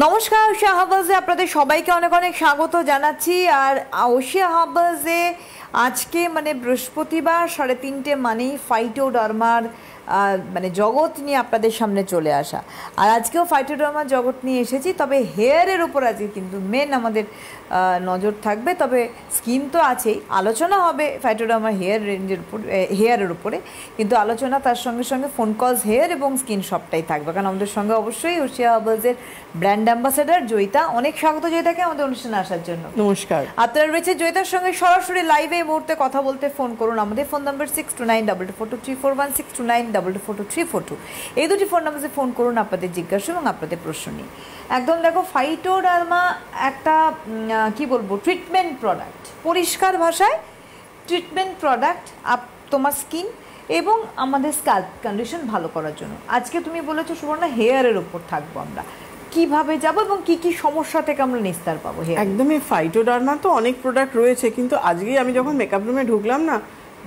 নমস্কার, ওশিয়া হার্বালসে আপনাদের সবাইকে অনেক অনেক স্বাগত জানাচ্ছি। আর ওশিয়া হার্বালসে আজকে মানে বৃহস্পতিবার 3:30 মানেই ফাইটোডার্মার মানে জগৎ নিয়ে আপনাদের সামনে চলে আসা। আর আজকেও ফাইটোডার্মার জগৎ নিয়ে এসেছি, তবে হেয়ারের উপর আজকে কিন্তু মেন আমাদের নজর থাকবে। তবে স্কিন তো আছেই, আলোচনা হবে ফাইটোডার্মার হেয়ার রেঞ্জের উপর, হেয়ারের উপরে, কিন্তু আলোচনা তার সঙ্গে সঙ্গে ফোন কলস, হেয়ার এবং স্কিন সবটাই থাকবে। কারণ আমাদের সঙ্গে অবশ্যই ওশিয়া হার্বালসের ব্র্যান্ড অ্যাম্বাসেডর জয়িতা। অনেক স্বাগত জয়িতাকে আমাদের অনুষ্ঠানে আসার জন্য। নমস্কার। আপনারা রয়েছে জয়িতার সঙ্গে সরাসরি লাইভে এই মুহূর্তে কথা বলতে ফোন করুন। আমাদের ফোন নাম্বার 6292422341, 6292422342। এই দুটি ফোন নাম্বারে ফোন করুন আপনাদের জিজ্ঞাসা এবং আপনাদের প্রশ্ন নিয়ে। একদম দেখো, ফাইটোডার্মা একটা কি বলবো, ট্রিটমেন্ট প্রোডাক্ট, পরিষ্কার ভাষায় ট্রিটমেন্ট প্রোডাক্ট তোমার স্কিন এবং আমাদের স্ক্যাল্প কন্ডিশন ভালো করার জন্য। আজকে তুমি বলেছো সুবর্ণা হেয়ারের উপর থাকবো আমরা, কিভাবে যাব এবং কি কি সমস্যা থেকে আমরা নিস্তার পাবো। একদমই, ফাইটোডার্মা তো অনেক প্রোডাক্ট রয়েছে, কিন্তু আজকেই আমি যখন মেকআপ রুমে ঢুকলাম না,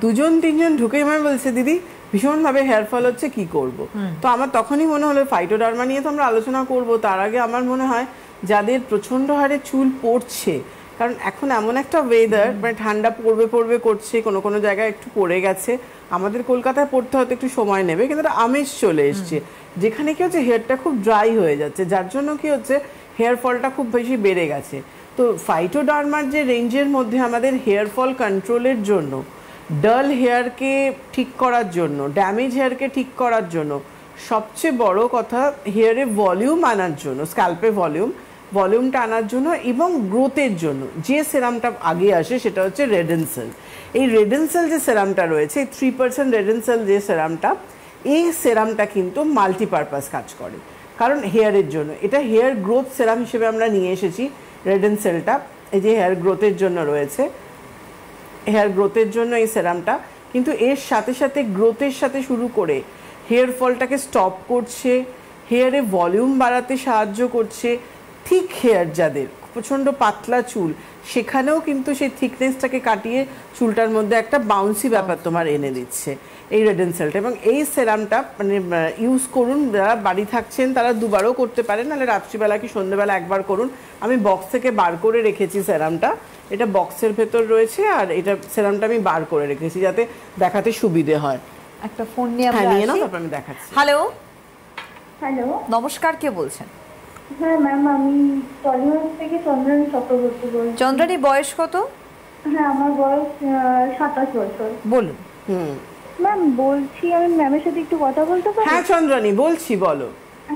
2-3জন ঢুকেই আমায় বলছে দিদি ভীষণভাবে হেয়ার ফল হচ্ছে, কি করব। তো আমার তখনই মনে হলো ফাইটোডার্মা নিয়ে তো আমরা আলোচনা করব। তার আগে আমার মনে হয় যাদের প্রচণ্ড হারে চুল পড়ছে, কারণ এখন এমন একটা ওয়েদার, মানে ঠান্ডা পড়বে করছে, কোনো কোনো জায়গায় একটু পড়ে গেছে। আমাদের কলকাতায় পড়তে হয়তো একটু সময় নেবে, কিন্তু একটা আমেজ চলে এসছে, যেখানে কি হচ্ছে হেয়ারটা খুব ড্রাই হয়ে যাচ্ছে, যার জন্য কি হচ্ছে হেয়ার ফলটা খুব বেশি বেড়ে গেছে। তো ফাইটোডার্মার যে রেঞ্জের মধ্যে আমাদের হেয়ার ফল কন্ট্রোলের জন্য, ডাল হেয়ারকে ঠিক করার জন্য, ড্যামেজ হেয়ারকে ঠিক করার জন্য, সবচেয়ে বড় কথা হেয়ারে ভলিউম আনার জন্য, স্ক্যাল্পে ভলিউমটা আনার জন্য এবং গ্রোথের জন্য যে সেরামটা আগে আসে সেটা হচ্ছে রেডেনসেল। এই রেডেনসেল যে সেরামটা রয়েছে, 3% রেডেনসেল যে সেরামটা, এই সেরামটা কিন্তু মাল্টিপারপাস কাজ করে। কারণ হেয়ারের জন্য এটা হেয়ার গ্রোথ সেরাম হিসেবে আমরা নিয়ে এসেছি রেডেনসেলটা। এই যে হেয়ার গ্রোথের জন্য রয়েছে, হেয়ার গ্রোথের জন্য এই সেরামটা, কিন্তু এর সাথে সাথে গ্রোথের সাথে শুরু করে হেয়ার ফলটাকে স্টপ করছে, হেয়ারে ভলিউম বাড়াতে সাহায্য করছে। থিক হেয়ার যাদের, প্রচণ্ড পাতলা চুল, সেখানেও কিন্তু সেই থিকনেসটাকে কাটিয়ে চুলটার মধ্যে একটা বাউন্সি ব্যাপার তোমার এনে দিচ্ছে এই রেডেনসেলটা। এবং এই সেরামটা মানে ইউজ করুন, যারা বাড়ি থাকছেন তারা দুবারও করতে পারেন, নাহলে রাত্রিবেলা কি সন্ধ্যেবেলা একবার করুন। আমি বক্স থেকে বার করে রেখেছি সেরামটা, এটা বক্সের ভেতর রয়েছে, আর এটা সেরামটা আমি বার করে রেখেছি যাতে দেখাতে সুবিধে হয়। একটা ফোন নিয়ে আমরা নিয়ে নাও, তারপর আমি দেখাচ্ছি। হ্যালো হ্যালো, নমস্কার, কে বলছেন? হ্যাঁ ম্যাম, আমি টলিগঞ্জ থেকে চন্দ্রানী চক্রবর্তী বলছি। চন্দ্রানী, বয়স কত? হ্যাঁ, আমার বয়স 27 বছর। বলুন। ম্যাম বলছি, আমি ম্যামের সাথে একটু কথা বলতে পারি? হ্যাঁ চন্দ্রানী বলছি, বলো।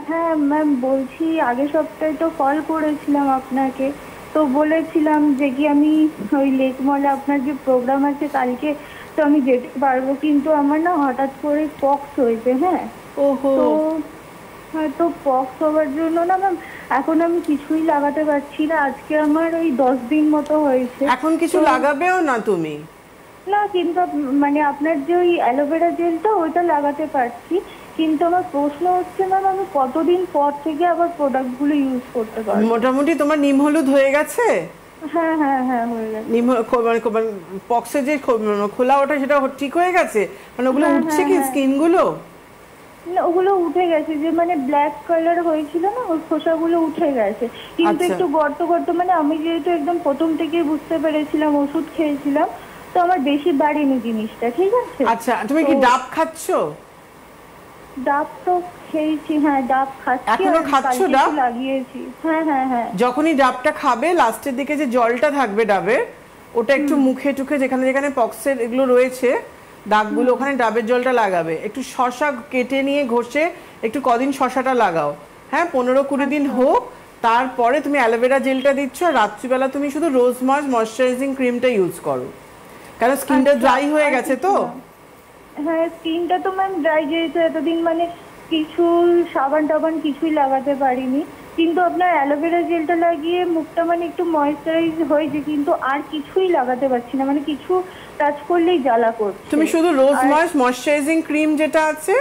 হ্যাঁ ম্যাম, বলছি আগের সপ্তাহে তো কল করেছিলাম আপনাকে, তো বলেছিলাম যে কি আমি ওই লেক মলে আপনার যে প্রোগ্রাম আছে কালকে, তো আমি যেতে পারবো, কিন্তু আমার না হঠাৎ করে পক্স হয়েছে। হ্যাঁ, ওহো। তো হ্যাঁ, তো পক্স হওয়ার জন্য না ম্যাম এখন আমি কিছুই লাগাতে পারছি না। আজকে আমার ওই 10 দিন মতো হয়েছে। এখন কিছু লাগাবেও না তুমি? না, কিন্তু মানে আপনার যে ওই অ্যালোভেরা জেলটা ওইটা লাগাতে পারছি, কিন্তু আমার প্রশ্ন হচ্ছে ম্যাম আমি কতদিন পর থেকে আবার প্রোডাক্টগুলো ইউজ করতে পারবো? মোটামুটি তোমার নিম হলুদ হয়ে গেছে? হ্যাঁ হ্যাঁ হ্যাঁ, হয়ে গেছে। নিম মানে পক্সে যে খোলা ওটা, সেটা ঠিক হয়ে গেছে? মানে ওগুলো উঠছে কি স্কিন গুলো? না, ওগুলো উঠে গেছে, যে মানে ব্ল্যাক কালার হয়েছিল না, ওই খোসাগুলো উঠে গেছে, কিন্তু একটু গর্ত গর্ত, মানে আমি যেহেতু একদম প্রথম থেকেই বুঝতে পেরেছিলাম, ওষুধ খেয়েছিলাম, তো আমার বেশি বাড়েনি জিনিসটা। ঠিক আছে। আচ্ছা, তুমি কি ডাব খাচ্ছো? ডাব তো খেয়েছি, হ্যাঁ ডাব খাচ্ছি। এখনো খাচ্ছো ডাব? লাগিয়েছি, হ্যাঁ হ্যাঁ হ্যাঁ। যখনই ডাবটা খাবে, লাস্টের দিকে যে জলটা থাকবে ডাবের, ওটা একটু মুখে টুখে যেখানে যেখানে পক্সের এগুলো রয়েছে দাগগুলো, ওখানে ডাবের জলটা লাগাবে। একটু শসা কেটে নিয়ে ঘষে একটু কদিন শসাটা লাগাও। হ্যাঁ, 15-20 দিন হোক, তারপরে তুমি অ্যালোভেরা জেলটা দিচ্ছ, আর রাত্রিবেলা তুমি শুধু রোজ ময়শ্চারাইজিং ক্রিমটা ইউজ করো, কারণ স্কিনটা ড্রাই হয়ে গেছে তো। হ্যাঁ, স্কিনটা তো ম্যাম ড্রাই, যেহেতু এতদিন মানে কিছু সাবান টাবান কিছুই লাগাতে পারিনি, কিন্তু আপনার অ্যালোভেরা জেলটা লাগিয়ে মুখটা মানে একটু ময়েশ্চারাইজ হয়েছে, কিন্তু আর কিছুই লাগাতে পারছি না, মানে কিছু টাচ করলেই জ্বালা করছে। তুমি শুধু রোজ ময়শ্চারাইজিং ক্রিম যেটা আছে,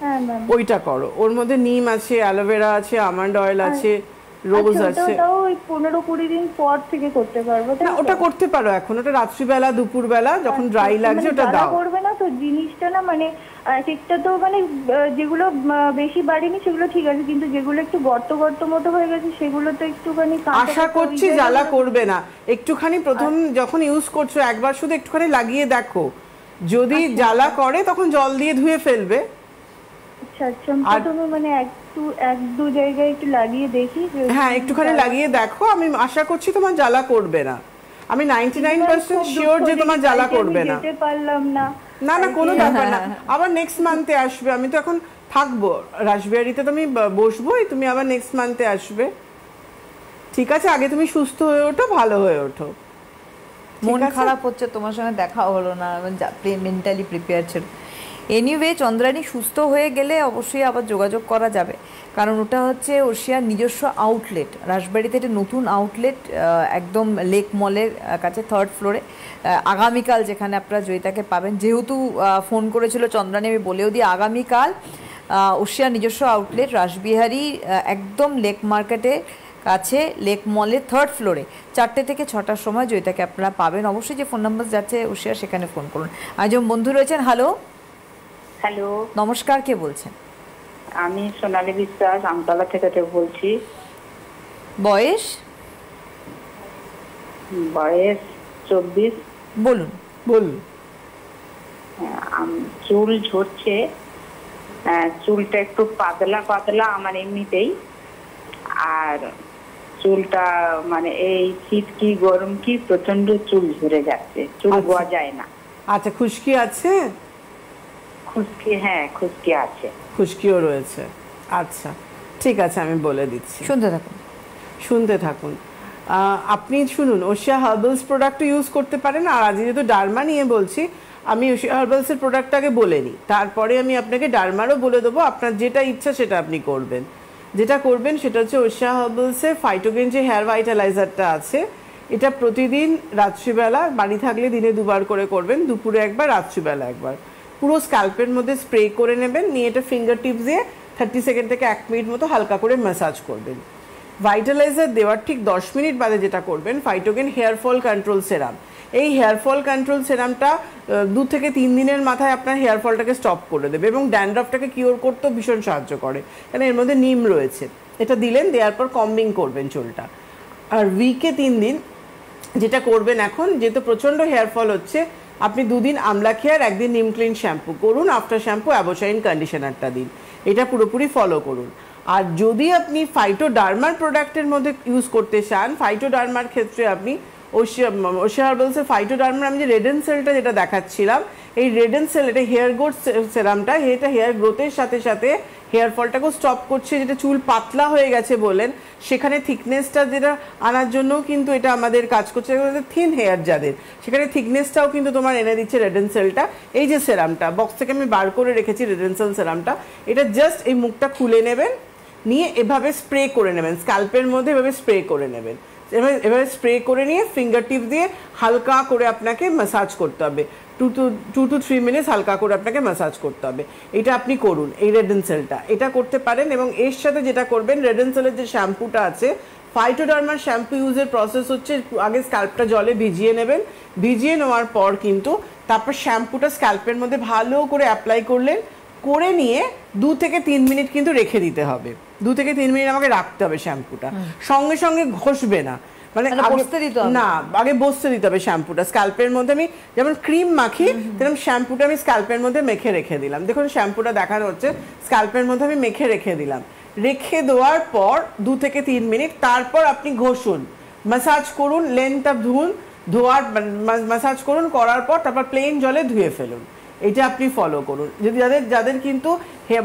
হ্যাঁ ম্যাম, ওইটা করো। ওর মধ্যে নিম আছে, অ্যালোভেরা আছে, আমন্ড অয়েল আছে, রোজ আছে। ওটাও ওই 15-20 দিন পর থেকে করতে পারবো? না, ওটা করতে পারো এখন, ওটা রাত্রিবেলা দুপুরবেলা যখন ড্রাই লাগছে ওটা দাও। করবে না তো তো জিনিসটা না মানে এক একটা তো মানে যেগুলো বেশি বাড়েনি সেগুলো ঠিক আছে, কিন্তু যেগুলো একটু গর্ত গর্ত মতো হয়ে গেছে সেগুলো তো একটুখানি আশা করছি জ্বালা করবে না। একটুখানি প্রথম যখন ইউজ করছো একবার শুধু একটুখানি লাগিয়ে দেখো, যদি জ্বালা করে তখন জল দিয়ে ধুয়ে ফেলবে। আচ্ছা আচ্ছা, প্রথমে মানে এক দু জায়গায় একটু লাগিয়ে দেখি। হ্যাঁ একটুখানি লাগিয়ে দেখো, আমি আশা করছি তোমার জ্বালা করবে না। আমি 99% শিওর যে তোমার জ্বালা করবে না। যেতে পারলাম না। না না কোনো ব্যাপার না, আবার নেক্সট মান্থে আসবে। আমি তো এখন থাকবো রাসবিহারীতে, তুমি বসবোই, তুমি আবার নেক্সট মান্থে আসবে, ঠিক আছে? আগে তুমি সুস্থ হয়ে ওঠো, ভালো হয়ে ওঠো। মন খারাপ হচ্ছে, তোমার সঙ্গে দেখা হলো না, মেন্টালি প্রিপেয়ার ছিল। এনিওয়ে চন্দ্রানী সুস্থ হয়ে গেলে অবশ্যই আবার যোগাযোগ করা যাবে, কারণ ওটা হচ্ছে ওশিয়ার নিজস্ব আউটলেট। রাসবাড়িতে একটা নতুন আউটলেট একদম লেক মলের কাছে 3rd ফ্লোরে। আগামীকাল যেখানে আপনারা জয়িতাকে পাবেন, যেহেতু ফোন করেছিল চন্দ্রানী, আমি বলেও দিই আগামীকাল ওশিয়ার নিজস্ব আউটলেট রাসবিহারী একদম লেক মার্কেটে কাছে লেক মলের 3rd ফ্লোরে 4টে থেকে 6টার সময় জয়িতাকে আপনারা পাবেন। অবশ্যই যে ফোন নাম্বার যাচ্ছে ওশিয়ার সেখানে ফোন করুন। একজন বন্ধু রয়েছেন। হ্যালো হ্যালো, নমস্কার, কে বলছেন? আমি সোনালী বিশ্বাস আমতলা থেকে বলছি। বয়স? বয়স 24। বলুন বলুন। চুল ঝরছে, চুলটা একটু পাতলা পাতলা আমার এমনিতেই, আর চুলটা মানে এই শীত কি গরম কি প্রচন্ড চুল ঝরে যাচ্ছে, চুল গজায় না। আচ্ছা, খুশকি আছে? খুশকি, হ্যাঁ খুশকি আছে। খুশকিও রয়েছে, আচ্ছা ঠিক আছে, আমি বলে দিচ্ছি, শুনতে থাকুন। আপনি শুনুন, ওশিয়া হার্বালস প্রোডাক্ট ইউজ করতে পারেন। আর আজ যেহেতু ডার্মা নিয়ে বলছি, আমি ওশিয়া হার্বালসের প্রোডাক্টটাকে বলে নিই, তারপরে আমি আপনাকে ডার্মারও বলে দেবো। আপনার যেটা ইচ্ছা সেটা আপনি করবেন। যেটা করবেন সেটা হচ্ছে ওশিয়া হার্বালসের ফাইটোগেন যে হেয়ার ভাইটালাইজারটা আছে, এটা প্রতিদিন রাত্রিবেলা, বাড়ি থাকলে দিনে 2বার করে করবেন, দুপুরে একবার, রাত্রিবেলা একবার। পুরো স্ক্যাল্পের মধ্যে স্প্রে করে নেবেন, নিয়ে এটা ফিঙ্গার টিপস দিয়ে 30 সেকেন্ড থেকে 1 মিনিট মতো হালকা করে ম্যাসাজ করবেন। ভাইটালাইজার দেওয়ার ঠিক 10 মিনিট বাদে যেটা করবেন, ফাইটোগেন হেয়ার ফল কন্ট্রোল সেরাম। এই হেয়ার ফল কন্ট্রোল সেরামটা 2 থেকে 3 দিনের মাথায় আপনার হেয়ার ফলটাকে স্টপ করে দেবে এবং ড্যান্ড্রাফটাকে কিওর করতেও ভীষণ সাহায্য করে, কারণ এর মধ্যে নিম রয়েছে। এটা দিলেন, দেওয়ার পর কম্বিং করবেন চুলটা। আর উইকে 3 দিন যেটা করবেন, এখন যেহেতু প্রচণ্ড হেয়ার ফল হচ্ছে, আপনি 2 দিন আমলা খেয়ার, 1 দিন নিম ক্লিন শ্যাম্পু করুন, আফটার শ্যাম্পু অ্যাবোসাইন কন্ডিশনারটা দিন। এটা পুরোপুরি ফলো করুন। আর যদি আপনি ফাইটোডার্মার প্রোডাক্টের মধ্যে ইউজ করতে চান, ফাইটোডার্মার ক্ষেত্রে আপনি ওশিয়া হার্বালসের ফাইটোডার্মার আমি যে রেড এন্ড সেলটা যেটা দেখাচ্ছিলাম, এই রেড এন্ড সেল, এটা হেয়ার গ্রোথ সেরামটা, এটা হেয়ার গ্রোথের সাথে সাথে হেয়ার ফলটাকেও স্টপ করছে। যেটা চুল পাতলা হয়ে গেছে বলেন, সেখানে থিকনেসটা যেটা আনার জন্যও কিন্তু এটা আমাদের কাজ করছে। থিন হেয়ার যাদের, সেখানে থিকনেসটাও কিন্তু তোমার এনে দিচ্ছে রেড এন্ড সেলটা। এই যে সেরামটা বক্স থেকে আমি বার করে রেখেছি, রেড এন্ড সেল সেরামটা, এটা জাস্ট এই মুখটা খুলে নেবেন, নিয়ে এভাবে স্প্রে করে নেবেন, স্ক্যাল্পের মধ্যে এভাবে স্প্রে করে নেবেন। এভাবে স্প্রে করে নিয়ে ফিঙ্গার টিপ দিয়ে হালকা করে আপনাকে ম্যাসাজ করতে হবে, 2 to 3 মিনিটস হালকা করে আপনাকে ম্যাসাজ করতে হবে। এটা আপনি করুন, এই রেড এন্ড সেলটা এটা করতে পারেন। এবং এর সাথে যেটা করবেন, রেড এন্ড সেলের যে শ্যাম্পুটা আছে, ফাইটোডার্মার শ্যাম্পু ইউজের প্রসেস হচ্ছে, আগে স্ক্যাল্পটা জলে ভিজিয়ে নেবেন, ভিজিয়ে নেওয়ার পর কিন্তু তারপর শ্যাম্পুটা স্ক্যাল্পের মধ্যে ভালো করে অ্যাপ্লাই করলেন, করে নিয়ে 2 থেকে 3 মিনিট কিন্তু রেখে দিতে হবে। 2 থেকে 3 মিনিট আমাকে রাখতে হবে শ্যাম্পুটা, সঙ্গে সঙ্গে ঘষবে না, মানে না, আগে বসতে দিতে হবে শ্যাম্পুটা স্ক্যাল্পের মধ্যে। আমি যেমন ক্রিম মাখি, তেমন শ্যাম্পুটা আমি স্ক্যাল্পের মধ্যে মেখে রেখে দিলাম। দেখুন শ্যাম্পুটা দেখানো হচ্ছে, স্ক্যাল্পের মধ্যে আমি মেখে রেখে দিলাম। রেখে দেওয়ার পর 2 থেকে 3 মিনিট, তারপর আপনি ঘষুন, ম্যাসাজ করুন, লেন্থটা ধুন, ধোয়ার ম্যাসাজ করুন, করার পর তারপর প্লেন জলে ধুয়ে ফেলুন। এটা আপনি ফলো করুন। যদি যাদের কিন্তু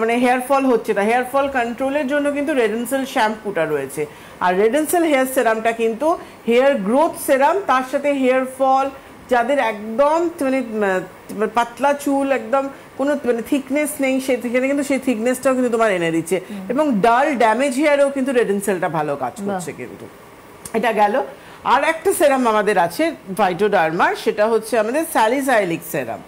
মানে হেয়ার ফল হচ্ছে না, হেয়ার ফল কন্ট্রোলের জন্য কিন্তু রেড এন্ড সেল শ্যাম্পুটা রয়েছে। আর রেড এন্ড সেল হেয়ার সেরামটা কিন্তু হেয়ার গ্রোথ সেরাম, তার সাথে হেয়ার ফল যাদের একদম মানে পাতলা চুল, একদম কোনো মানে থিকনেস নেই, সেখানে কিন্তু সেই থিকনেসটাও কিন্তু তোমার এনে দিচ্ছে। এবং ডাল ড্যামেজ হেয়ারেও কিন্তু রেড এন্ড সেলটা ভালো কাজ করছে। কিন্তু এটা গেল। আর একটা সেরাম আমাদের আছে ফাইটোডার্মার, সেটা হচ্ছে আমাদের স্যালিসাইলিক সেরাম।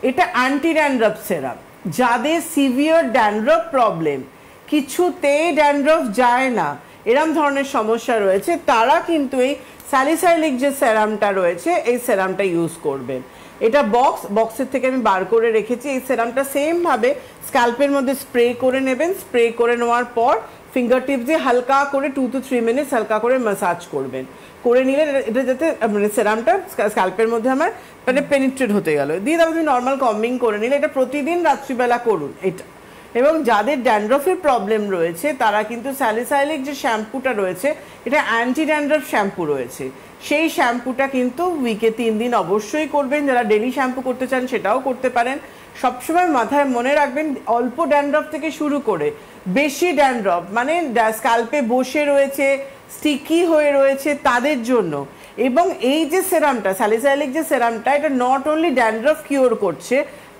এটা অ্যান্টি ড্যান্ড্রফ সেরাম। যাদের সিভিয়ার ড্যান্ড্রফ প্রবলেম, কিছুতেই ড্যান্ড্রফ যায় না, এরম ধরনের সমস্যা রয়েছে, তারা কিন্তু এই স্যালিসাইলিক যে সেরামটা রয়েছে, এই সেরামটা ইউজ করবেন। এটা বক্সের থেকে আমি বার করে রেখেছি। এই সেরামটা সেম ভাবে স্ক্যাল্পের মধ্যে স্প্রে করে নেবেন। স্প্রে করে নেওয়ার পর ফিঙ্গার টিপস দিয়ে হালকা করে 2 to 3 মিনিটস হালকা করে ম্যাসাজ করবেন। করে নিলে এটা যাতে মানে সেরামটা স্ক্যাল্পের মধ্যে আমার মানে পেনিট্রেট হতে গেল, দিয়ে তারপর তুমি নর্মাল কম্বিং করে নিলে। এটা প্রতিদিন রাত্রিবেলা করুন এটা। এবং যাদের ড্যান্ড্রফের প্রবলেম রয়েছে তারা কিন্তু স্যালিসাইলিক যে শ্যাম্পুটা রয়েছে, এটা অ্যান্টি ড্যান্ড্রফ শ্যাম্পু রয়েছে, সেই শ্যাম্পুটা কিন্তু উইকে 3 দিন অবশ্যই করবেন। যারা ডেলি শ্যাম্পু করতে চান সেটাও করতে পারেন। সবসময় মাথায় মনে রাখবেন, অল্প ড্যান্ড্রফ থেকে শুরু করে বেশি ড্যান্ড্রফ মানে স্ক্যাল্পে বসে রয়েছে, স্টিকি হয়ে রয়েছে তাদের জন্য। এবং এই যে সেরামটা, স্যালিসাইলিক যে সেরামটা, এটা নট অনলি ড্যান্ড্রফ কিওর করছে,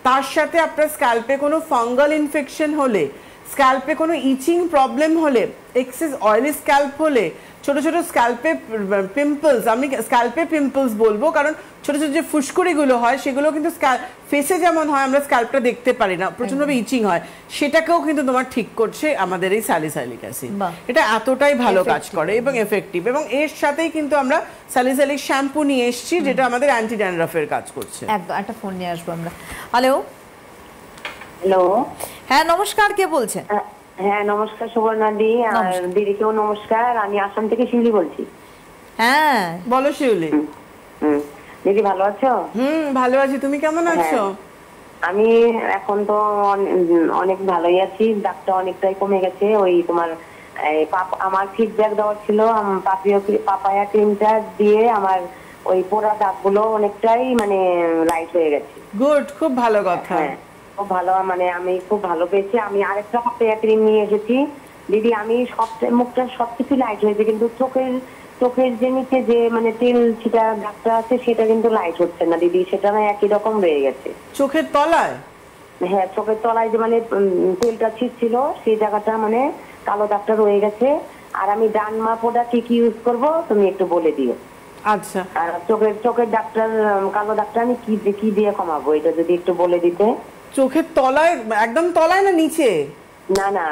তার সাথে আপনার স্ক্যাল্পে কোনো ফাঙ্গাল ইনফেকশন হলে, স্ক্যাল্পে কোনো ইচিং প্রবলেম হলে, এক্সেস অয়েলি স্ক্যাল্প হলে, ছোট ছোট স্ক্যাল্পে পিম্পলস, আমি স্ক্যাল্পে পিম্পলস বলবো কারণ ছোট ছোট যে ফুসকুড়িগুলো হয় সেগুলো কিন্তু ফেসে যেমন হয় আমরা স্ক্যাল্পটা দেখতে পারি না, প্রচন্ডভাবে ইচিং হয়, সেটাকেও কিন্তু তোমার ঠিক করছে আমাদের এই স্যালিসাইলিক অ্যাসিড। এটা এতটাই ভালো কাজ করে এবং এফেক্টিভ। এবং এর সাথেই কিন্তু আমরা স্যালিসাইলিক শ্যাম্পু নিয়ে এসেছি যেটা আমাদের অ্যান্টি ড্যান্ড্রফের কাজ করছে। একদম, একটা ফোন নিয়ে আসবো আমরা। হ্যালো। হ্যালো, হ্যাঁ নমস্কার, কে বলছেন? হ্যাঁ নমস্কার সুবর্ণাদি, আর দিদিকেও নমস্কার। আমি আসাম থেকে শিউলি বলছি। হ্যাঁ বলো শিউলি। দিদি ভালো আছো? ভালো আছি, তুমি কেমন আছো? আমি এখন তো অনেক ভালোই আছি, দাগটা অনেকটাই কমে গেছে। ওই তোমার আমার ফিডব্যাক দেওয়ার ছিল, পাপায়া ক্রিমটা দিয়ে আমার ওই পোড়া দাগগুলো অনেকটাই মানে লাইট হয়ে গেছে। গুড, খুব ভালো কথা। খুব ভালো, মানে আমি খুব ভালো পেয়েছি। আমি আরেকটা পাপায়া ক্রিম নিয়ে এসেছি দিদি। আমি মুখটা সবকিছু লাইট হয়েছে, কিন্তু চোখের যে নিচে যে মানে তেল ছিটা দাগটা আছে সেটা কিন্তু লাইট হচ্ছে না দিদি, সেটা না একই রকম রয়ে গেছে। চোখের তলায়? হ্যাঁ, চোখের তলায় যে মানে তেলটা ছিটছিল সেই জায়গাটা মানে কালো দাগটা রয়ে গেছে। আর আমি ডান মাপোটা কি ইউজ করব তুমি একটু বলে দিও। আচ্ছা, আর চোখের ডাক্তার কালো দাগটা আমি কি দিয়ে কমাবো এটা যদি একটু বলে দিতে। চোখের তলায়? একদম তলায় না নিচে? না না,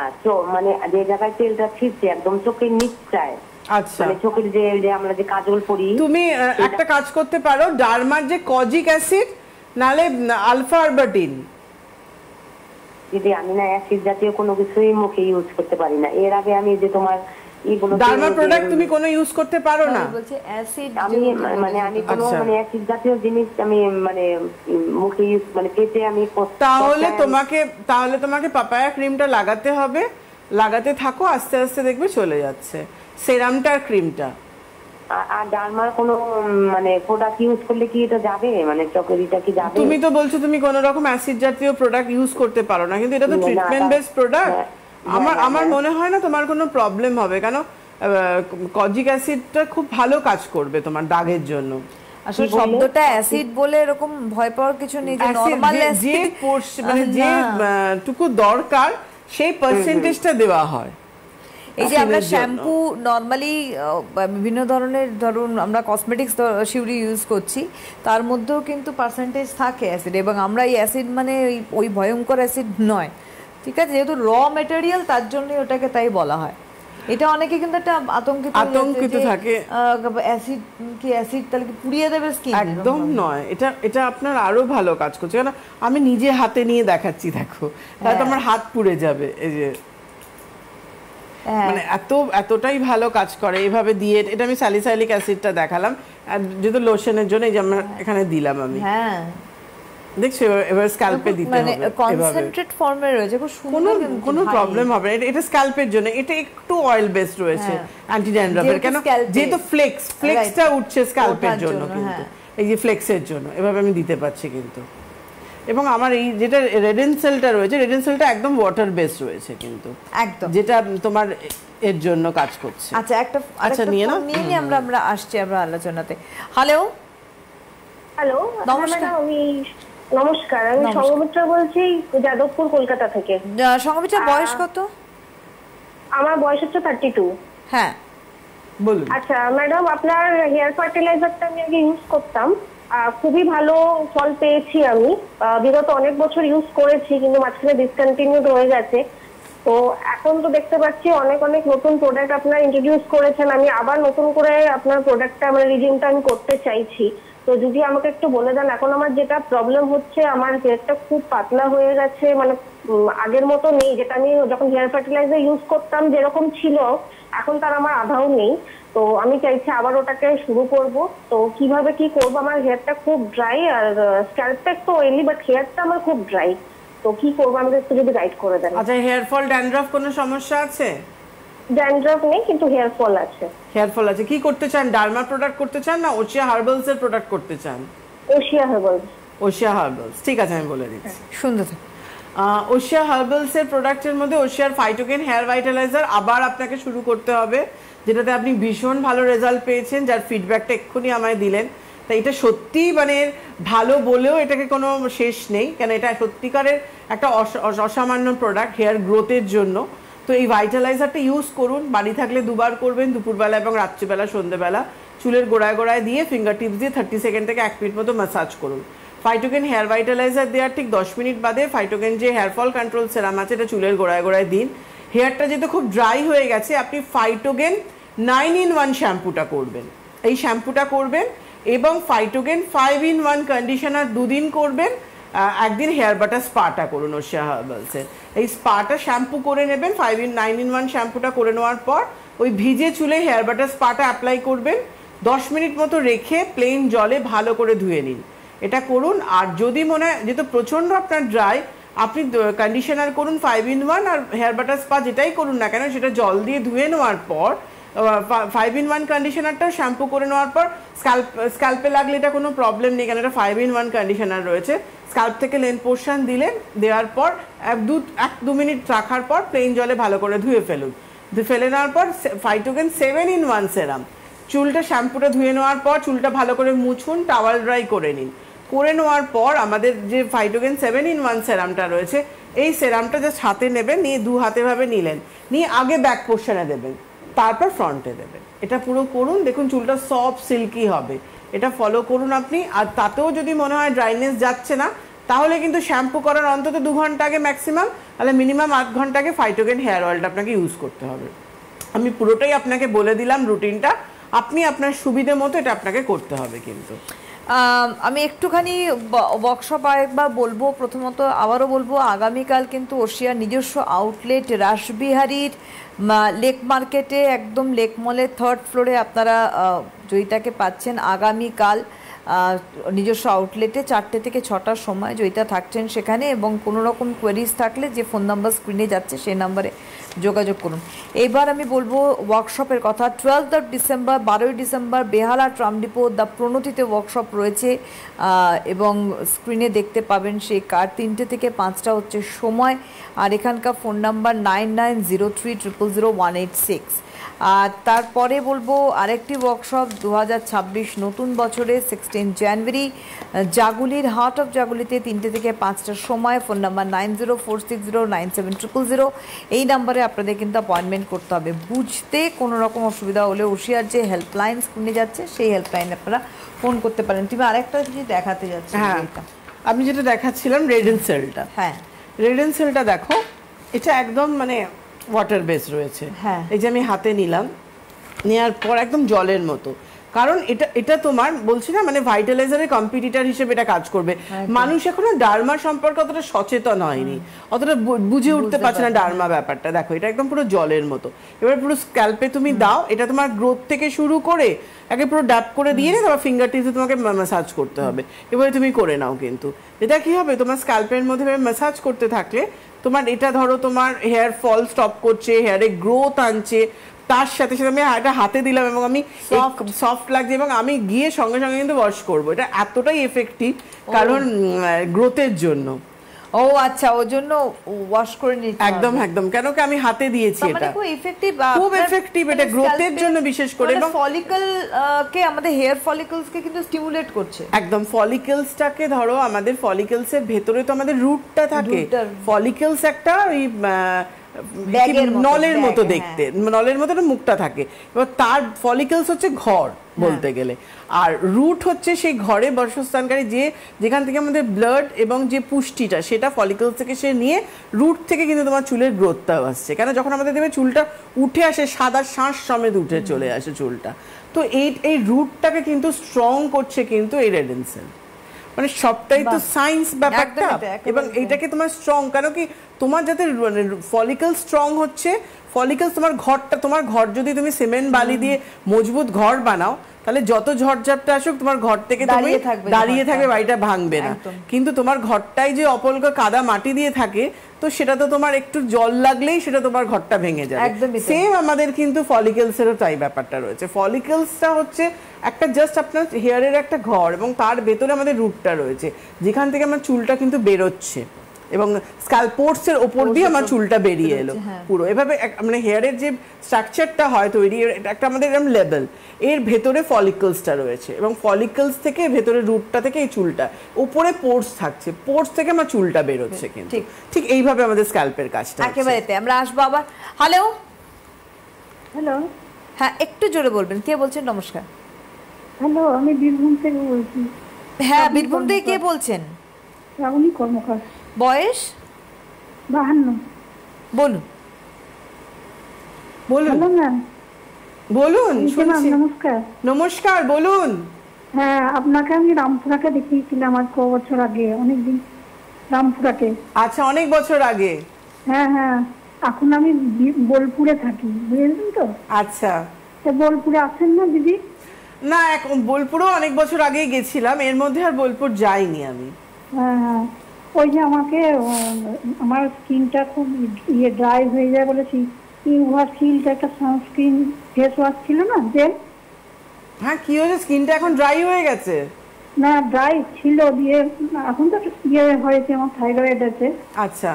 মানে যে জায়গায় তেলটা ছিটছে একদম চোখের নিচটায়। আচ্ছা, মানে চোখের যে আমরা যে কাজল পরি। তুমি একটা কাজ করতে পারো, ডার্মার যে কজিক অ্যাসিড নালে আলফা আরবাটিন। দিদি আমি না অ্যাসিড জাতীয় কোনো কিছুই মুখে ইউজ করতে পারি না। এর আগে আমি যে তোমার ডার্মা প্রোডাক্ট তুমি কোনো ইউজ করতে পারো না? বলছে অ্যাসিড, আমি কোনো মানে অ্যাসিড জাতীয় জিনিস আমি মানে মুখে ইউজ মানে পেটে আমি। তাহলে তোমাকে পাপায়া ক্রিমটা লাগাতে হবে, লাগাতে থাকো, আস্তে আস্তে দেখবে চলে যাচ্ছে। সেরামটা আর ক্রিমটা। আর ডার্মার কোনো মানে প্রোডাক্ট ইউজ করলে কি এটা যাবে, মানে চোখের এটা কি যাবে? তুমি তো বলছো তুমি কোনো রকম অ্যাসিড জাতীয় প্রোডাক্ট ইউজ করতে পারো না, কিন্তু এটা তো ট্রিটমেন্ট বেসড প্রোডাক্ট। আমার মনে হয় না তোমার কোনো প্রবলেম হবে, কেন কজিক অ্যাসিডটা খুব ভালো কাজ করবে তোমার দাগের জন্য। আসলে শব্দটা অ্যাসিড বলে এরকম ভয় পাওয়ার কিছু নেই, যে নরমাল অ্যাসিড মানে যেটুকু দরকার সেই পার্সেন্টেজটা দেওয়া হয়। এই যে আমরা শ্যাম্পু নরমালি বিভিন্ন ধরনের, ধরুন আমরা কসমেটিক্স শিউরি ইউজ করছি, তার মধ্যেও কিন্তু পার্সেন্টেজ থাকে অ্যাসিড, এবং আমরা এই অ্যাসিড মানে ওই ভয়ঙ্কর অ্যাসিড নয়, ঠিক আছে, যেহেতু র মেটেরিয়াল তার জন্যই ওটাকে তাই বলা হয়। এটা অনেকে কিন্তু একটা আতঙ্কিত থাকে, অ্যাসিড তাহলে কি পুড়িয়ে দেবে স্কিন। একদম নয়, এটা আপনার আরো ভালো কাজ করছে। কেন আমি নিজে হাতে নিয়ে দেখাচ্ছি, দেখো তাহলে আমার হাত পুড়ে যাবে। এই যে মানে এতটাই ভালো কাজ করে এইভাবে দিয়ে। এটা আমি স্যালিসাইলিক অ্যাসিডটা দেখালাম, আর যেহেতু লোশনের জন্য এই যে আমরা এখানে দিলাম আমি। হ্যাঁ দেখছো, এবার স্ক্যাল্পে দিতে হবে, মানে কনসেন্ট্রেট ফর্মে রয়েছে, খুব সুন্দর, কোনো প্রবলেম হবে না। এটা স্ক্যাল্পের জন্য, এটা একটু অয়েল বেসড রয়েছে অ্যান্টি ড্যান্ড্রফের। কেন যেহেতু ফ্লেক্সটা উঠছে স্ক্যাল্পের জন্য, কিন্তু এই যে ফ্লেক্সের জন্য এভাবে আমি দিতে পারছি কিন্তু। এবং আমার এই যেটা রেডেনসেলটা রয়েছে, রেডেনসেলটা একদম ওয়াটার বেসড রয়েছে কিন্তু, একদম যেটা তোমার এর জন্য কাজ করছে। আচ্ছা নিয়ে নাও, নিয়ে আমরা আসছি আমরা আলোচনাতে। হ্যালো। নমস্কার, আমি সঙ্গমিত্রা বলছি, যাদবপুর, কলকাতা থেকে। সঙ্গমিত্রা, বয়স কত? আমার বয়স হচ্ছে 32। হ্যাঁ বলুন। আচ্ছা ম্যাডাম, আপনার হেয়ার ফার্টিলাইজারটা আমি আগে ইউজ করতাম, খুবই ভালো ফল পেয়েছি আমি। বিগত অনেক বছর ইউজ করেছি, কিন্তু মাঝখানে ডিসকন্টিনিউড হয়ে গেছে। তো এখন তো দেখতে পাচ্ছি অনেক নতুন প্রোডাক্ট আপনারা ইন্ট্রোডিউস করেছেন। আমি আবার নতুন করে আপনার প্রোডাক্টটা রিডিমটা আমি করতে চাইছি। তো যদি আমাকে একটু বলে দেন, এখন আমার যেটা প্রবলেম হচ্ছে, আমার হেয়ারটা খুব পাতলা হয়ে গেছে, মানে আগের মতো নেই, যেটা আমি যখন হেয়ার ফার্টিলাইজার ইউজ করতাম যেরকম ছিল এখন তার আমার আধাও নেই। তো আমি চাইছি আবার ওটাকে শুরু করব। তো কিভাবে কি করব? আমার হেয়ারটা খুব ড্রাই, আর স্ক্যাল্পটা একটু অয়েলি, বাট হেয়ারটা আমার খুব ড্রাই। তো কি করবো আমাকে একটু যদি গাইড করে দেন। আচ্ছা, হেয়ার ফল, ড্যান্ড্রাফ কোনো সমস্যা আছে? ড্যান্ড্রাফ নেই, কিন্তু হেয়ার ফল আছে। হেয়ার ফল আছে, কি করতে চান? ডার্মা প্রোডাক্ট করতে চান না ওশিয়া হার্বালস এর প্রোডাক্ট করতে চান? ওশিয়া হার্বালস। ওশিয়া হার্বালস, ঠিক আছে, আমি বলে দিচ্ছি। সুন্দর। ওশিয়া হার্বালস এর প্রোডাক্টের মধ্যে ওশিয়ার ফাইটোকেন হেয়ার ভাইটালাইজার আবার আপনাকে শুরু করতে হবে, যেটাতে আপনি ভীষণ ভালো রেজাল্ট পেয়েছেন, যার ফিডব্যাকটা এক্ষুনি আমায় দিলেন। তাই এটা সত্যি মানে ভালো বলেও এটাকে কোনো শেষ নেই, কেন এটা সত্যিকারের একটা অসামান্য প্রোডাক্ট হেয়ার গ্রোথের জন্য। তো এই ভাইটালাইজারটা ইউজ করুন, বাড়ি থাকলে দুবার করবেন, দুপুরবেলা এবং রাত্রিবেলা, সন্ধ্যেবেলা চুলের গোড়ায় গোড়ায় দিয়ে ফিঙ্গার টিপস দিয়ে 30 সেকেন্ড থেকে 1 মিনিট মতো ম্যাসাজ করুন। ফাইটোকেন হেয়ার ভাইটালাইজার দেওয়ার ঠিক 10 মিনিট বাদে ফাইটোকেন যে হেয়ার ফল কন্ট্রোল সেরাম আছে এটা চুলের গোড়ায় গোড়ায় দিন। হেয়ারটা যেহেতু খুব ড্রাই হয়ে গেছে, আপনি ফাইটোকেন 9-in-1 শ্যাম্পুটা করবেন, এই শ্যাম্পুটা করবেন, এবং ফাইটোকেন 5-in-1 কন্ডিশনার 2 দিন করবেন, একদিন হেয়ার বাটার স্পাটা করুন ওশিয়া হার্বালসের। এই স্পাটা শ্যাম্পু করে নেবেন, 9-in-1 শ্যাম্পুটা করে নেওয়ার পর ওই ভিজে চুলে হেয়ার বাটার স্পাটা অ্যাপ্লাই করবেন, 10 মিনিট মতো রেখে প্লেন জলে ভালো করে ধুয়ে নিন, এটা করুন। আর যদি মনে হয় যেহেতু প্রচণ্ড আপনার ড্রাই, আপনি কন্ডিশনার করুন 5-in-1, আর হেয়ার বাটার স্পা যেটাই করুন না কেন সেটা জল দিয়ে ধুয়ে নেওয়ার পর 5-in-1 কন্ডিশনারটা শ্যাম্পু করে নেওয়ার পর স্ক্যাল্পে লাগলে এটা কোনো প্রবলেম নেই, কেন এটা 5-in-1 কন্ডিশনার রয়েছে। স্ক্যাল্প থেকে লেন পোর্শন দিলেন, দেওয়ার পর 1-2 মিনিট রাখার পর প্লেন জলে ভালো করে ধুয়ে ফেলুন। ফেলে নেওয়ার পর ফাইটোকেন 7-in-1 সেরাম, চুলটা শ্যাম্পুটা ধুয়ে নেওয়ার পর চুলটা ভালো করে মুছুন, টাওয়াল ড্রাই করে নিন। করে নেওয়ার পর আমাদের যে ফাইটোকেন 7-in-1 সেরামটা রয়েছে, এই সেরামটা জাস্ট হাতে নেবেন, নিয়ে 2 হাতে ভাবে নিলেন, নিয়ে আগে ব্যাক পোর্শনে দেবেন, তারপর ফ্রন্টে দেবেন। এটা পুরো করুন, দেখুন চুলটা সফট সিল্কি হবে। এটা ফলো করুন আপনি। আর তাতেও যদি মনে হয় ড্রাইনেস যাচ্ছে না, তাহলে কিন্তু শ্যাম্পু করার অন্তত 2 ঘন্টা আগে ম্যাক্সিমাম, তাহলে মিনিমাম 8 ঘন্টা আগে ফাইটোকেন হেয়ার অয়েলটা আপনাকে ইউজ করতে হবে। আমি পুরোটাই আপনাকে বলে দিলাম রুটিনটা, আপনি আপনার সুবিধে মতো এটা আপনাকে করতে হবে। কিন্তু আমি একটুখানি ওয়ার্কশপ আরেকবার বলবো। প্রথমত আবারও বলবো, আগামীকাল কিন্তু ওশিয়ার নিজস্ব আউটলেট রাসবিহারীর লেক মার্কেটে, একদম লেক মলের 3rd ফ্লোরে আপনারা জয়িতাকে পাচ্ছেন। আগামীকাল নিজস্ব আউটলেটে 4টে থেকে 6টার সময় জয়িতা থাকছেন সেখানে, এবং কোনো রকম কোয়েরিজ থাকলে যে ফোন নাম্বার স্ক্রিনে যাচ্ছে সেই নাম্বারে যোগাযোগ করুন। এবার আমি বলবো ওয়ার্কশপের কথা। 12 ডিসেম্বর, 12ই December Behala tram depot the প্রণতিতে ওয়ার্কশপ রয়েছে, এবং স্ক্রিনে দেখতে পাবেন সেই কার্ড। 3টে থেকে 5টা হচ্ছে সময়, আর এখানকার ফোন নাম্বার 9903000186। আর তারপরে বলবো আরেকটি ওয়ার্কশপ 2026 নতুন বছরে 16 জানুয়ারি জাগুলির হার্ট অফ জাগুলিতে 3টে থেকে 5টার সময়। Phone number 9046097000। এই নাম্বারে আপনাদের কিন্তু অ্যাপয়েন্টমেন্ট করতে হবে। বুঝতে কোনো রকম অসুবিধা হলে ওশিয়ার যে হেল্পলাইন স্ক্রিনে যাচ্ছে সেই হেল্পলাইনে আপনারা ফোন করতে পারেন। তুমি আরেকটা কিছু দেখাতে যাচ্ছি। হ্যাঁ, আমি যেটা দেখাচ্ছিলাম রেড এন্ড সেলটা। হ্যাঁ, রেড এন্ড সেলটা দেখো, এটা একদম মানে ওয়াটার বেস রয়েছে। হ্যাঁ, এই যে আমি হাতে নিলাম, নেওয়ার পর একদম জলের মতো, কারণ এটা তোমার বলছি না মানে ভাইটালাইজারের কম্পিটিটর হিসেবে এটা কাজ করবে। মানুষ এখনো ডার্মা সম্পর্কে অতটা সচেতন হয়নি, অতটা বুঝে উঠতে পারছে না ডার্মা ব্যাপারটা। দেখো এটা একদম পুরো জলের মতো। এবার পুরো স্ক্যাল্পে তুমি দাও, এটা তোমার গ্রোথ থেকে শুরু করে আগে পুরো ড্যাপ করে দিয়ে তারপর ফিঙ্গার টিপসে তোমাকে ম্যাসাজ করতে হবে। এবারে তুমি করে নাও, কিন্তু এটা কি হবে, তোমার স্ক্যাল্পের মধ্যে ম্যাসাজ করতে থাকলে তোমার এটা ধরো তোমার হেয়ার ফল স্টপ করছে, হেয়ারে গ্রোথ আনছে, তার সাথে সাথে আমি এটা হাতে দিলাম এবং আমি সফট লাগছে, এবং আমি গিয়ে সঙ্গে সঙ্গে কিন্তু ওয়াশ করবো। এটা এতটাই এফেক্টিভ কারণ গ্রোথের জন্য। ও আচ্ছা, ওর জন্য ওয়াশ করে নিতে একদম একদম, কেন কি আমি হাতে দিয়েছি, এটা খুব এফেক্টিভ, খুব এফেক্টিভ এটা গ্রোথের জন্য বিশেষ করে, এবং ফলিকল কে আমাদের হেয়ার ফলিকলস কে কিন্তু স্টিমুলেট করছে। একদম ফলিকলসটাকে ধরো, আমাদের ফলিকলস এর ভেতরে তো আমাদের রুটটা থাকে, ফলিকলস একটা ওই ব্যাগের মতো, নলের মতো ব্যাগ, দেখতে, নলের মতো একটা মুখটা থাকে। এবার তার ফলিকলস হচ্ছে ঘর বলতে গেলে, আর রুট হচ্ছে সেই ঘরে বাসস্থানকারী যেখান থেকে আমাদের ব্লাড এবং যে পুষ্টিটা সেটা ফলিকলস থেকে সে নিয়ে রুট থেকে কিন্তু তোমার চুলের গ্রোথটাও আসছে। কেন যখন আমাদের দেখবে চুলটা উঠে আসে সাদা শাঁস সমেত উঠে চলে আসে চুলটা, তো এই রুটটাকে কিন্তু স্ট্রং করছে কিন্তু এই রেডেনসেল। মানে সবটাই তো সায়েন্স ব্যাপারটা, এবং এইটাকে তোমার স্ট্রং, কেন কি তোমার যাতে ফলিকল স্ট্রং হচ্ছে, ফলিকলস তোমার ঘর যদি তুমি সিমেন্ট বালি দিয়ে মজবুত ঘর বানাও, তাহলে যত ঝড়ঝাপটা আসুক তোমার ঘর থেকে তুমি দাঁড়িয়ে থাকবে, বাড়িটা ভাঙবে না। কিন্তু তোমার ঘরটাই যে অপলক কাদা মাটি দিয়ে থাকে, তো সেটা তো তোমার একটু জল লাগলেই সেটা তোমার ঘরটা ভেঙে যাবে। সেম আমাদের কিন্তু ফলিকলসেরও তাই ব্যাপারটা রয়েছে। ফলিকলসটা হচ্ছে একটা জাস্ট আপনার হেয়ারের একটা ঘর, এবং তার ভেতরে আমাদের রুটটা রয়েছে যেখান থেকে আমার চুলটা কিন্তু বেরোচ্ছে, এবং স্ক্যালপোর্টস এর উপর দিয়ে আমার চুলটা বেরিয়ে এলো পুরো। এভাবে মানে হেয়ারের যে স্ট্রাকচারটা হয় তৈরি, একটা আমাদের এরকম লেভেল, এর ভেতরে ফলিকলসটা রয়েছে, এবং ফলিকলস থেকে ভেতরে রুটটা থেকে এই চুলটা উপরে পোর্স থাকছে, পোর্স থেকে আমার চুলটা বেরোচ্ছে। কিন্তু ঠিক এইভাবে আমাদের স্ক্যাল্পের কাজটা একেবারে। আমরা আসবো আবার। হ্যালো হ্যালো, হ্যাঁ একটু জোরে বলবেন, কে বলছেন? নমস্কার। হ্যালো, আমি বীরভূম থেকে বলছি। হ্যাঁ, বীরভূম থেকে কে বলছেন? শ্রাবণী কর্মকার। বয়স? 52। বলুন বলুন। Hello ma'am. বলুন, শুনছি। নমস্কার। নমস্কার, বলুন। হ্যাঁ, আপনাকে আমি রামপুরাকে দেখিয়েছিলাম আর ক বছর আগে, অনেকদিন, রামপুরাকে। আচ্ছা, অনেক বছর আগে। হ্যাঁ হ্যাঁ, এখন আমি বোলপুরে থাকি, বুঝলেন তো? আচ্ছা, বোলপুরে আছেন না দিদি? না, এখন বোলপুরও অনেক বছর আগেই গেছিলাম, এর মধ্যে আর বোলপুর যাইনি আমি। হ্যাঁ হ্যাঁ, ওই যে আমাকে আমার স্কিনটা খুব ড্রাই হয়ে যায় বলেছি, ইউভারশিল্ড একটা সানস্ক্রিন ফেস ওয়াশ ছিল না, জেল। হ্যাঁ, কি হয়েছে? স্কিনটা এখন ড্রাই হয়ে গেছে? না, ড্রাই ছিল, দিয়ে এখন তো হয়েছে, আমার থাইরয়েড আছে। আচ্ছা।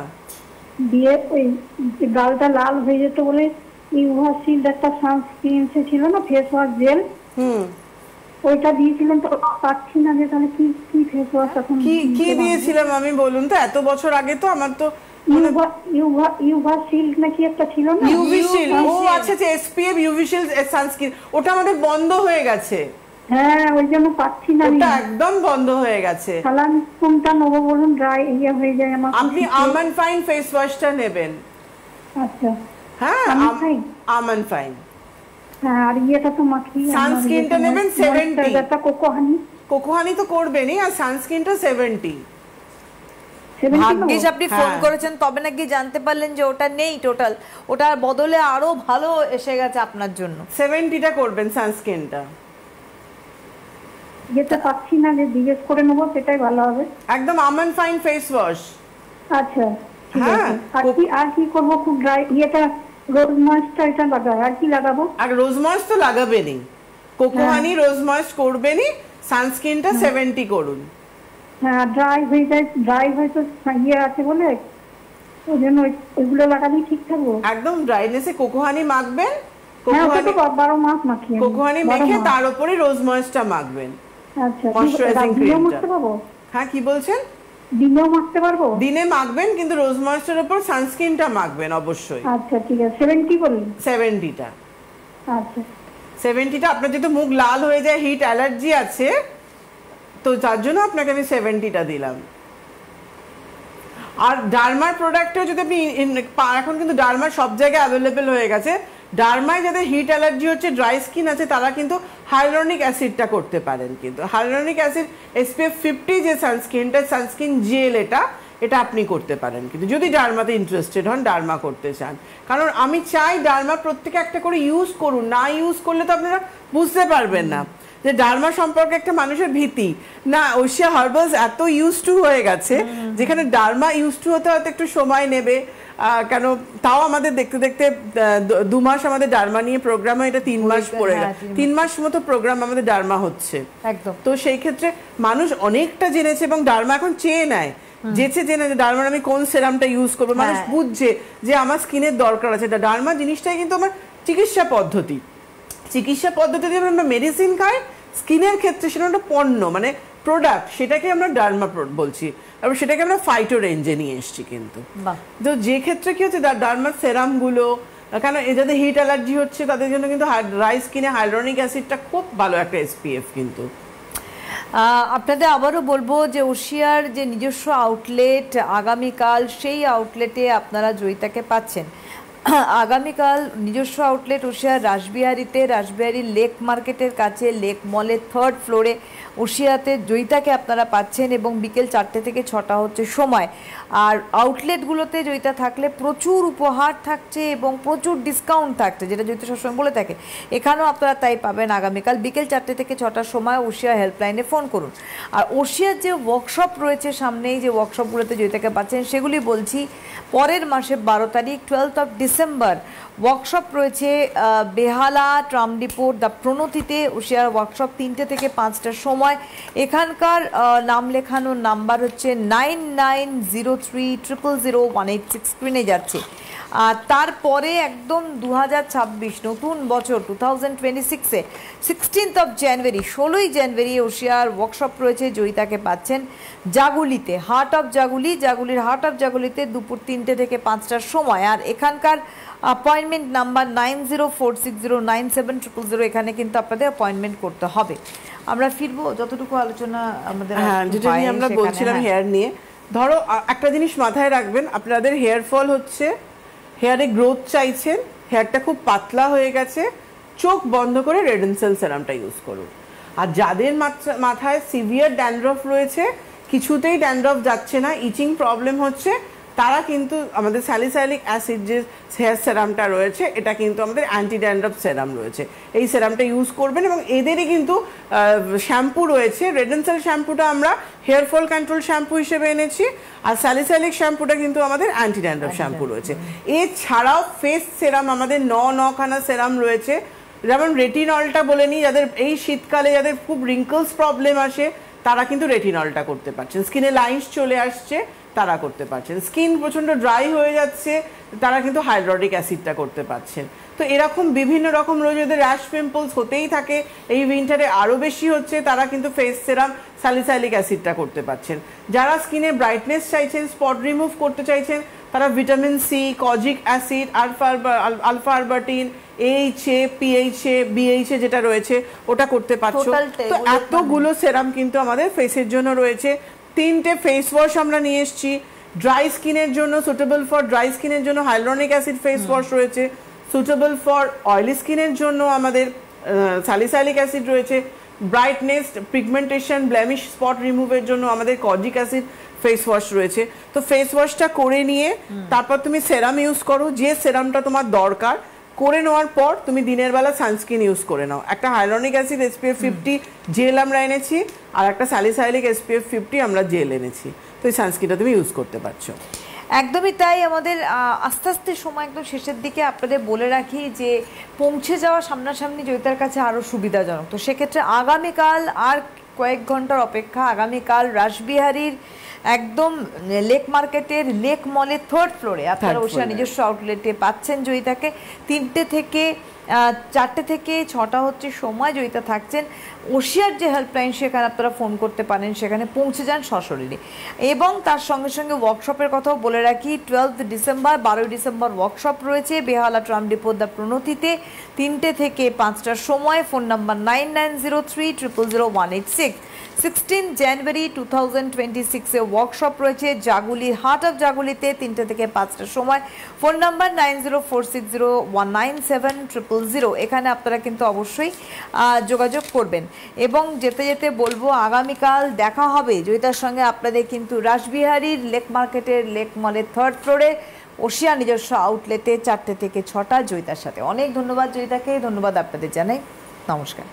দিয়ে ওই গালটা লাল হয়ে যেত বলে ইউভারশিল্ড একটা সানস্ক্রিন ছিল না, ফেস ওয়াশ জেল, ওইটা দিয়েছিলেন, তো পাচ্ছি না যে তাহলে কি ফেস ওয়াশ এখন কি দিয়েছিলাম আমি, বলুন তো? এত বছর আগে তো আমার তো ইউভারশিল্ড নাকি একটা ছিল না, ইউভি শিল্ড। ও আচ্ছা আচ্ছা, এসপিএফ ইউভি শিল্ড সানস্ক্রিন, ওটা আমাদের বন্ধ হয়ে গেছে। হ্যাঁ, ওই জন্য পাচ্ছি না, ওটা একদম বন্ধ হয়ে গেছে। সালান কোনটা নেবো বলুন? ড্রাই হয়ে যায় আমার। আপনি আমন ফাইন ফেস ওয়াশটা নেবেন। আচ্ছা, হ্যাঁ, আমন ফাইন। হ্যাঁ, আর ইয়েটা তো মাখি, সানস্ক্রিনটা নেবেন 70। এটা কোকোহানি তো করবেনই, আর সানস্ক্রিনটা 70। ভাগ্যিস আপনি ফোন করেছেন, তবে নাকি জানতে পারলেন যে ওটা নেই টোটাল, ওটার বদলে আরো ভালো এসে গেছে আপনার জন্য। 70টা করবেন সানস্ক্রিনটা। যেটা পাচ্ছি না, যে জিজ্ঞেস করে নেবো, সেটাই ভালো হবে। একদম আমন ফাইন ফেস ওয়াশ। আচ্ছা, আর কি করবো? খুব ড্রাই ইয়েটা, রোজ ময়েস্ট এটা লাগাবো, আর কি লাগাবো? আর রোজ ময়েস্ট তো লাগাবেনই, কোকোহানি রোজ ময়েস্ট করবেনই, সানস্ক্রিনটা 70 করুন। হ্যাঁ, ড্রাই হয়ে যায়, ড্রাই হয়তো ইয়ে আছে বলে, ওই জন্য ওইগুলো লাগালেই ঠিক থাকবো। একদম ড্রাইনেসে কোকোহানি মাখবেন, কোকোহানি মেখে তার উপরে রোজ ময়েস্টটা মাখবেন। আচ্ছা, ময়শ্চারাইজিং ক্রিমটা। হ্যাঁ, কি বলছেন? দিনেও মাখতে পারবো? দিনে মাখবেন, কিন্তু রোজ ময়েস্টের উপর সানস্ক্রিনটা মাখবেন অবশ্যই। আচ্ছা, ঠিক আছে। 70 বললেন? 70টা। আচ্ছা, 70টা। আপনার যেহেতু মুখ লাল হয়ে যায়, হিট অ্যালার্জি আছে, তো তার জন্য আপনাকে আমি 70টা দিলাম। আর ডার্মার প্রোডাক্টও যদি আপনি, এখন কিন্তু ডার্মার সব জায়গায় অ্যাভেলেবেল হয়ে গেছে। ডার্মায় যাদের হিট অ্যালার্জি হচ্ছে, ড্রাই স্কিন আছে, তারা কিন্তু হাইলোরনিক অ্যাসিডটা করতে পারেন। কিন্তু হাইলোরনিক অ্যাসিড SPF 50 যে সানস্ক্রিন জেল, এটা আপনি করতে পারেন, কিন্তু যদি ডার্মাতে ইন্টারেস্টেড হন, ডার্মা করতে চান। কারণ আমি চাই ডার্মা প্রত্যেকে একটা করে ইউজ করুন, না ইউজ করলে তো আপনারা বুঝতে পারবেন না যে ডার্মা সম্পর্কে একটা মানুষের ভীতি না। ওশিয়া হার্বালস এত ইউজ টু হয়ে গেছে, যেখানে ডার্মা ইউজ টু হতে হয়তো একটু সময় নেবে, কেন তাও আমাদের দেখতে দেখতে 2 মাস আমাদের ডার্মা নিয়ে প্রোগ্রাম, এটা 3 মাস পড়ে গেল, 3 মাস মতো প্রোগ্রাম আমাদের ডার্মা হচ্ছে। একদম। তো সেই ক্ষেত্রে মানুষ অনেকটা জেনেছে, এবং ডার্মা এখন চেয়ে নেয়, জেনে ডার্মার আমি কোন সেরামটা ইউজ করবো, মানুষ বুঝছে যে আমার স্কিনের দরকার আছে। ডার্মা জিনিসটাই কিন্তু আমার চিকিৎসা পদ্ধতি আমরা মেডিসিন খাই, স্কিনের ক্ষেত্রে সেটা একটা পণ্য, মানে প্রোডাক্ট, সেটাকে আমরা ডার্মা বলছি। এবং সেটাকে আমরা ফাইটো রেঞ্জে নিয়ে এসেছি কিন্তু। বাহ। তো যে ক্ষেত্রে কি হচ্ছে ডার্মার সেরামগুলো, কারণ যাদের হিট অ্যালার্জি হচ্ছে তাদের জন্য কিন্তু ড্রাই স্কিনে হাইলুরনিক অ্যাসিডটা খুব ভালো একটা এসপিএফ কিন্তু। আপনাদের আবারও বলবো যে ওশিয়ার যে নিজস্ব আউটলেট আগামীকাল, সেই আউটলেটে আপনারা জয়িতাকে পাচ্ছেন। আগামীকাল নিজস্ব আউটলেট ওশিয়ার রাসবিহারিতে, রাসবিহারি লেক মার্কেটের কাছে লেক মলের 3rd ফ্লোরে ওশিয়াতে জয়িতাকে আপনারা পাচ্ছেন এবং বিকেল 4টে থেকে 6টা হচ্ছে সময়। আর আউটলেটগুলোতে জয়িতা থাকলে প্রচুর উপহার থাকছে এবং প্রচুর ডিসকাউন্ট থাকছে, যেটা জয়িতা সবসময় বলে থাকে। এখানেও আপনারা তাই পাবেন। আগামীকাল বিকেল 4টে থেকে 6টার সময় ওশিয়া হেল্পলাইনে ফোন করুন। আর ওশিয়ার যে ওয়ার্কশপ রয়েছে সামনেই, যে ওয়ার্কশপগুলোতে জয়িতাকে পাচ্ছেন সেগুলি বলছি। পরের মাসে 12 তারিখ 12th of December ওয়ার্কশপ রয়েছে বেহালা ট্রাম ডিপোর দ্য প্রণতিতে। ওশিয়ার ওয়ার্কশপ 3টে থেকে 5টার সময়। এখানকার নাম লেখানোর নাম্বার হচ্ছে 9903000186, স্ক্রিনে যাচ্ছে। তারপরে একদম 2026 নতুন বছর 2026-এ 16th of January 16ই জানুয়ারি ওশিয়ার ওয়ার্কশপ রয়েছে। জয়িতাকে পাচ্ছেন জাগুলিতে, হার্ট অফ জাগুলি, জাগুলির হার্ট অফ জাগুলিতে দুপুর 3টে থেকে 5টার সময়। আর এখানকার অ্যাপয়েন্টমেন্ট নাম্বার 9046097000, এখানে কিন্তু আপনাদের অ্যাপয়েন্টমেন্ট করতে হবে। আমরা ফিরবো যতটুকু আলোচনা আমাদের, হ্যাঁ যেটা নিয়ে আমরা বলছিলাম হেয়ার নিয়ে। ধরো একটা জিনিস মাথায় রাখবেন, আপনাদের হেয়ার ফল হচ্ছে, হেয়ারে গ্রোথ চাইছেন, হেয়ারটা খুব পাতলা হয়ে গেছে, চোখ বন্ধ করে রেডেনসেল সেরামটা ইউজ করুন। আর যাদের মাথায় সিভিয়ার ড্যান্ড্রফ রয়েছে, কিছুতেই ড্যান্ড্রফ যাচ্ছে না, ইচিং প্রবলেম হচ্ছে, তারা কিন্তু আমাদের স্যালিসাইলিক অ্যাসিড যে হেয়ার সেরামটা রয়েছে, এটা কিন্তু আমাদের অ্যান্টি ড্যান্ড্রফ সেরাম রয়েছে, এই সেরামটা ইউজ করবেন। এবং এদেরই কিন্তু শ্যাম্পু রয়েছে। রেডেনসেল শ্যাম্পুটা আমরা হেয়ার ফল কন্ট্রোল শ্যাম্পু হিসেবে এনেছি, আর স্যালিসাইলিক শ্যাম্পুটা কিন্তু আমাদের অ্যান্টি ড্যান্ড্রফ শ্যাম্পু রয়েছে। এছাড়াও ফেস সেরাম আমাদের 9খানা সেরাম রয়েছে। যেমন রেটিনলটা বলে নিই, যাদের এই শীতকালে যাদের খুব রিঙ্কলস প্রবলেম আসে তারা কিন্তু রেটিনলটা করতে পারছেন। স্কিনে লাইন্স চলে আসছে তারা করতে পারছেন। স্কিন প্রচণ্ড ড্রাই হয়ে যাচ্ছে তারা কিন্তু হাইড্রোটিক অ্যাসিডটা করতে পারছেন। তো এরকম বিভিন্ন রকম রোজ যাদের র্যাশ পিম্পলস হতেই থাকে, এই উইন্টারে আরও বেশি হচ্ছে, তারা কিন্তু ফেস সেরাম স্যালিসাইলিক অ্যাসিডটা করতে পারছেন। যারা স্কিনে ব্রাইটনেস চাইছেন, স্পট রিমুভ করতে চাইছেন, তারা vitamin C, kojic acid, alpha arbutin, HA, PHA, BHA যেটা রয়েছে ওটা করতে পারছো। তো এতগুলো সেরাম কিন্তু আমাদের ফেসের জন্য রয়েছে। 3টে ফেস ওয়াশ আমরা নিয়ে এসেছি ড্রাই স্কিনের জন্য, সুটেবল ফর ড্রাই স্কিনের জন্য হাইলুরনিক অ্যাসিড ফেস ওয়াশ রয়েছে, সুটেবল ফর অয়েলি স্কিনের জন্য আমাদের স্যালিসাইলিক অ্যাসিড রয়েছে, ব্রাইটনেস, পিগমেন্টেশন, ব্লেমিশ, স্পট রিমুভের জন্য আমাদের কজিক অ্যাসিড ফেস ওয়াশ রয়েছে। তো ফেস ওয়াশটা করে নিয়ে তারপর তুমি সেরাম ইউজ করো, যে সেরামটা তোমার দরকার। করে নেওয়ার পর তুমি দিনের বেলা সানস্ক্রিন ইউজ করে নাও। একটা হাইলুরনিক অ্যাসিড SPF 50 জেল আমরা এনেছি, আর একটা স্যালিসাইলিক SPF 50 আমরা জেল এনেছি। তো এই সানস্ক্রিনটা তুমি ইউজ করতে পারছো। একদমই তাই। আমাদের আস্তে আস্তে সময় একদম শেষের দিকে। আপনাদের বলে রাখি যে পৌঁছে যাওয়া সামনাসামনি জয়িতার কাছে আরও সুবিধাজনক। তো সেক্ষেত্রে আগামীকাল আর কয়েক ঘন্টার অপেক্ষা। আগামীকাল রাসবিহারির একদম লেক মার্কেটের লেক মলের 3rd ফ্লোরে আপনারা ওশিয়া নিজস্ব আউটলেটে পাচ্ছেন জয়িতাকে। 3টে থেকে 4টে থেকে 6টা হচ্ছে সময় জয়িতা থাকছেন। ওশিয়ার যে হেল্পলাইন সেখানে আপনারা ফোন করতে পারেন, সেখানে পৌঁছে যান সশরীরে। এবং তার সঙ্গে সঙ্গে ওয়ার্কশপের কথাও বলে রাখি, 12th ডিসেম্বর 12ই ডিসেম্বর ওয়ার্কশপ রয়েছে বেহালা ট্রাম ডিপো দ্য প্রণতিতে 3টে থেকে 5টার সময়। Phone number 9903000186। 16 জানুয়ারি 2026-এ ওয়ার্কশপ রয়েছে জাগুলির হার্ট অফ জাগুলিতে 3টে থেকে 5টার সময়। ফোন নাম্বার 9046097000, এখানে আপনারা কিন্তু অবশ্যই যোগাযোগ করবেন। এবং যেতে যেতে বলবো আগামীকাল দেখা হবে জয়িতার সঙ্গে আপনাদের কিন্তু রাসবিহারির লেক মার্কেটের লেক মলের 3rd ফ্লোরে ওশিয়া নিজস্ব আউটলেটে 4টে থেকে 6টা জয়িতার সাথে। অনেক ধন্যবাদ জয়িতাকে, ধন্যবাদ আপনাদের জানাই, নমস্কার।